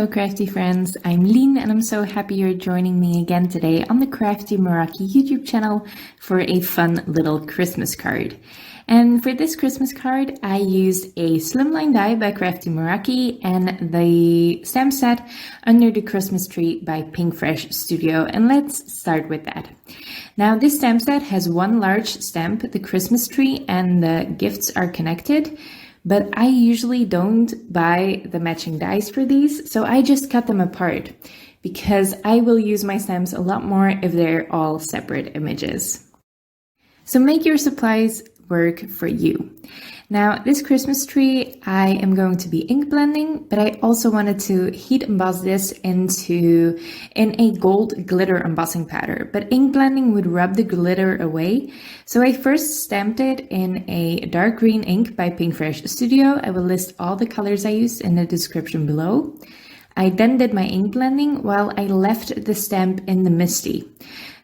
Hello crafty friends, I'm Lien and I'm so happy you're joining me again today on the Crafty Meraki YouTube channel for a fun little Christmas card. And for this Christmas card I used a Slimline die by Crafty Meraki and the stamp set Under the Christmas Tree by Pinkfresh Studio, and let's start with that. Now this stamp set has one large stamp, the Christmas tree, and the gifts are connected. But I usually don't buy the matching dies for these, so I just cut them apart because I will use my stamps a lot more if they're all separate images. So make your supplies work for you. Now this Christmas tree I am going to be ink blending, but I also wanted to heat emboss this in a gold glitter embossing powder, but ink blending would rub the glitter away. So I first stamped it in a dark green ink by Pinkfresh Studio. I will list all the colors I used in the description below. I then did my ink blending while I left the stamp in the Misti.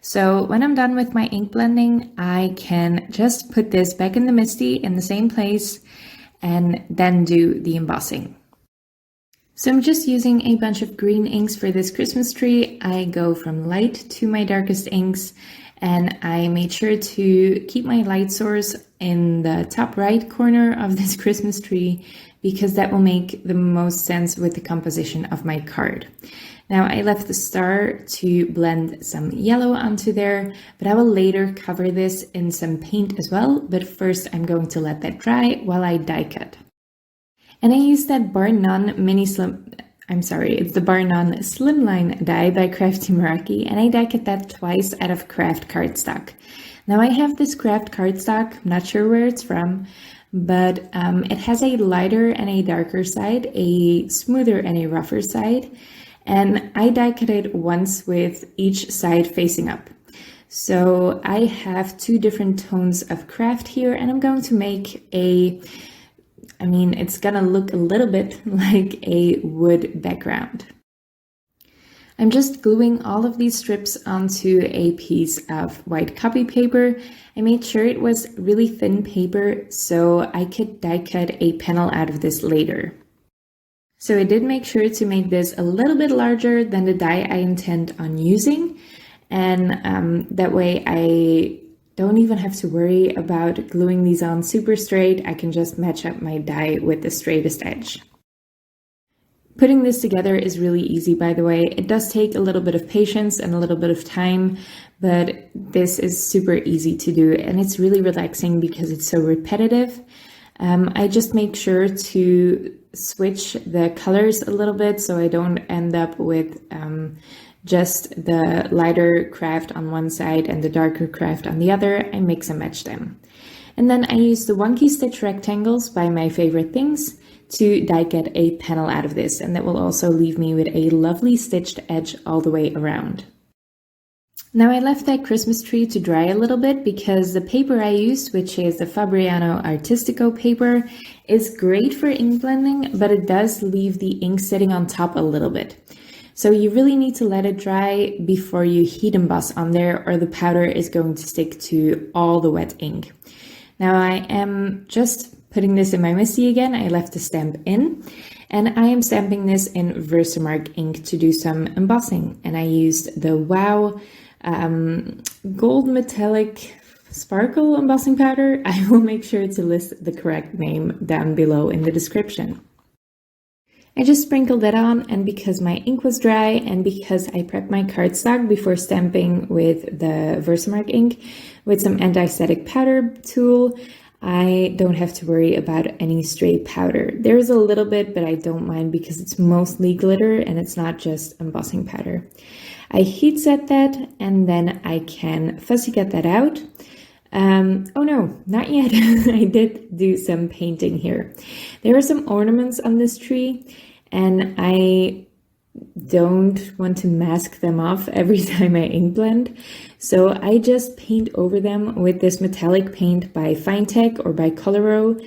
So when I'm done with my ink blending, I can just put this back in the Misti in the same place and then do the embossing. So I'm just using a bunch of green inks for this Christmas tree. I go from light to my darkest inks, and I made sure to keep my light source in the top right corner of this Christmas tree because that will make the most sense with the composition of my card. Now I left the star to blend some yellow onto there, but I will later cover this in some paint as well. But first I'm going to let that dry while I die cut. And I used that Bar None it's the Bar None Slimline die by Crafty Meraki, and I die cut that twice out of craft cardstock. Now I have this craft cardstock, I'm not sure where it's from, but it has a lighter and a darker side, a smoother and a rougher side. And I die cut it once with each side facing up. So I have two different tones of craft here, and I'm going to make it's gonna look a little bit like a wood background. I'm just gluing all of these strips onto a piece of white copy paper. I made sure it was really thin paper so I could die cut a panel out of this later. So I did make sure to make this a little bit larger than the die I intend on using, and that way I don't even have to worry about gluing these on super straight. I can just match up my die with the straightest edge. Putting this together is really easy, by the way. It does take a little bit of patience and a little bit of time, but this is super easy to do, and it's really relaxing because it's so repetitive. I just make sure to switch the colors a little bit so I don't end up with just the lighter craft on one side and the darker craft on the other. I mix and match them. And then I use the Wonky stitch rectangles by My Favorite Things to die cut a panel out of this, and that will also leave me with a lovely stitched edge all the way around. Now I left that Christmas tree to dry a little bit because the paper I used, which is the Fabriano Artistico paper, is great for ink blending, but it does leave the ink sitting on top a little bit. So you really need to let it dry before you heat emboss on there, or the powder is going to stick to all the wet ink. Now I am just putting this in my Misti again. I left the stamp in, and I am stamping this in Versamark ink to do some embossing. And I used the Wow gold metallic sparkle embossing powder. I will make sure to list the correct name down below in the description. I just sprinkled that on, and because my ink was dry and because I prepped my cardstock before stamping with the Versamark ink with some anti-static powder tool, I don't have to worry about any stray powder. There's a little bit, but I don't mind because it's mostly glitter and it's not just embossing powder. I heat set that, and then I can fussy cut that out. Oh no, not yet. I did do some painting here. There are some ornaments on this tree, and I don't want to mask them off every time I ink blend. So I just paint over them with this metallic paint by Finetech or by Coloro.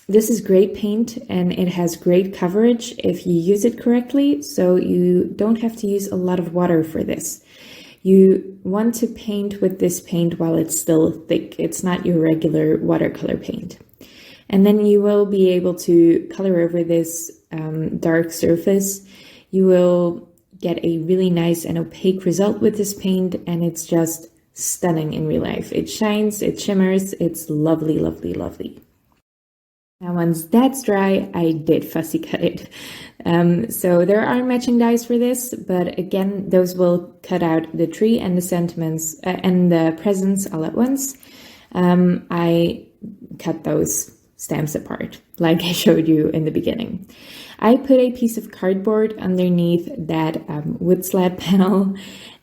This is great paint and it has great coverage if you use it correctly, so you don't have to use a lot of water for this. You want to paint with this paint while it's still thick. It's not your regular watercolor paint. And then you will be able to color over this dark surface, you will get a really nice and opaque result with this paint, and it's just stunning in real life. It shines, it shimmers, it's lovely, lovely, lovely. Now once that's dry, I did fussy cut it. So there are matching dies for this, but again, those will cut out the tree and the sentiments and the presents all at once. I cut those stamps apart, like I showed you in the beginning. I put a piece of cardboard underneath that wood slat panel,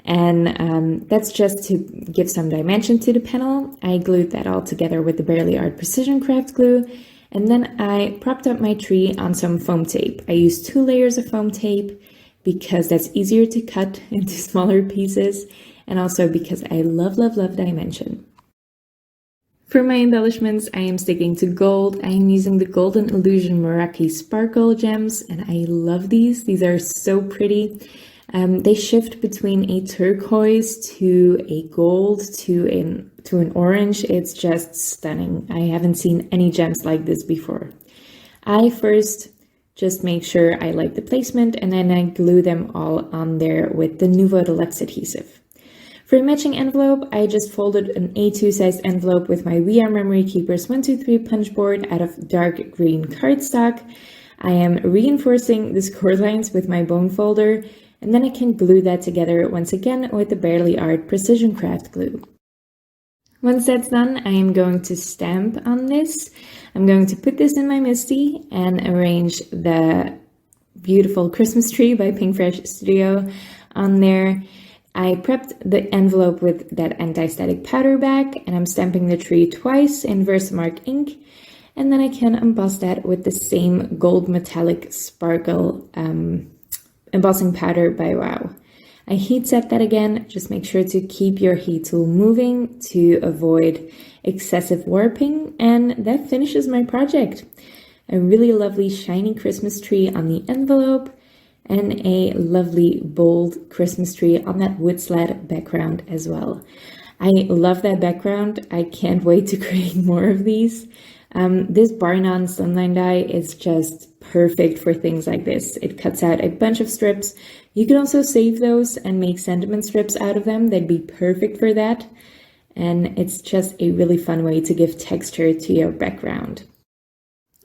and that's just to give some dimension to the panel. I glued that all together with the Barely Art Precision Craft glue, and then I propped up my tree on some foam tape. I used 2 layers of foam tape because that's easier to cut into smaller pieces, and also because I love, love, love dimension. For my embellishments, I am sticking to gold. I am using the Golden Illusion Meraki Sparkle gems, and I love these. These are so pretty. They shift between a turquoise to a gold to an orange. It's just stunning. I haven't seen any gems like this before. I first just make sure I like the placement, and then I glue them all on there with the Nuvo Deluxe adhesive. For a matching envelope, I just folded an A2 sized envelope with my We Are Memory Keepers 123 punch board out of dark green cardstock. I am reinforcing the score lines with my bone folder, and then I can glue that together once again with the Barely Art Precision Craft glue. Once that's done, I am going to stamp on this. I'm going to put this in my Misti and arrange the beautiful Christmas tree by Pinkfresh Studio on there. I prepped the envelope with that anti-static powder back, and I'm stamping the tree twice in Versamark ink, and then I can emboss that with the same gold metallic sparkle embossing powder by Wow. I heat set that again. Just make sure to keep your heat tool moving to avoid excessive warping, and that finishes my project. A really lovely shiny Christmas tree on the envelope, and a lovely bold Christmas tree on that wood slat background as well. I love that background. I can't wait to create more of these. This Barnon Slimline die is just perfect for things like this. It cuts out a bunch of strips. You can also save those and make sentiment strips out of them. They'd be perfect for that. And it's just a really fun way to give texture to your background.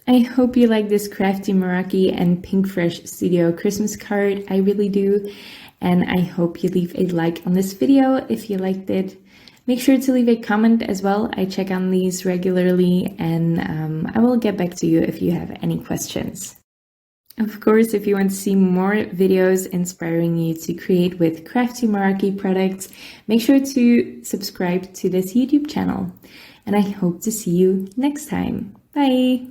I hope you like this Crafty Meraki and Pinkfresh Studio Christmas card. I really do. And I hope you leave a like on this video if you liked it. Make sure to leave a comment as well. I check on these regularly, and I will get back to you if you have any questions. Of course, if you want to see more videos inspiring you to create with Crafty Meraki products, make sure to subscribe to this YouTube channel. And I hope to see you next time. Bye!